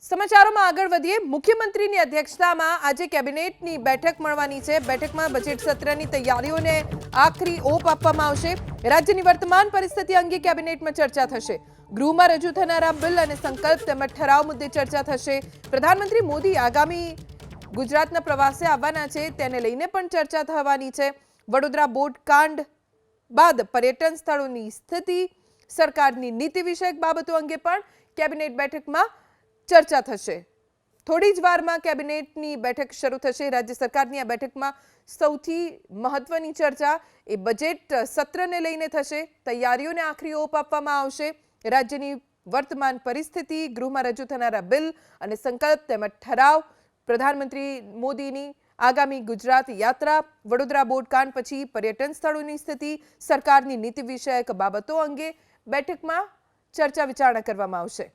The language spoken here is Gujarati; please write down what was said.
સમાચારોમાં આગળ વધીએ। મુખ્યમંત્રીની અધ્યક્ષતામાં આજે કેબિનેટની બેઠક મળવાની છે। બેઠકમાં બજેટ સત્રની તૈયારીઓને આખરી ઓપ આપવામાં આવશે। રાજ્યની વર્તમાન પરિસ્થિતિ અંગે કેબિનેટમાં ચર્ચા થશે। ગૃહમાં રજૂ થનારા બિલ અને સંકલ્પ તેમજ ઠરાવ મુદ્દે ચર્ચા થશે। પ્રધાનમંત્રી મોદી આગામી ગુજરાતના પ્રવાસે આવવાના છે, તેને લઈને પણ ચર્ચા થવાની છે। વડોદરા બોટ કાંડ બાદ પર્યટન સ્થળોની સ્થિતિ, સરકારની નીતિ વિષયક બાબતો અંગે પણ કેબિનેટ બેઠકમાં ચર્ચા થશે। થોડી જ વારમાં કેબિનેટની બેઠક શરૂ થશે। રાજ્ય સરકારની આ બેઠકમાં સૌથી મહત્વની ચર્ચા એ બજેટ સત્રને લઈને થશે। તૈયારીઓને આખરી ઓપ આપવામાં આવશે। રાજ્યની વર્તમાન પરિસ્થિતિ, ગૃહમાં રજૂ થનારા બિલ અને સંકલ્પ તેમજ ઠરાવ, પ્રધાનમંત્રી મોદીની આગામી ગુજરાત યાત્રા, વડોદરા બોટકાંડ પછી પર્યટન સ્થળોની સ્થિતિ, સરકારની નીતિ વિષયક બાબતો અંગે બેઠકમાં ચર્ચા વિચારણા કરવામાં આવશે।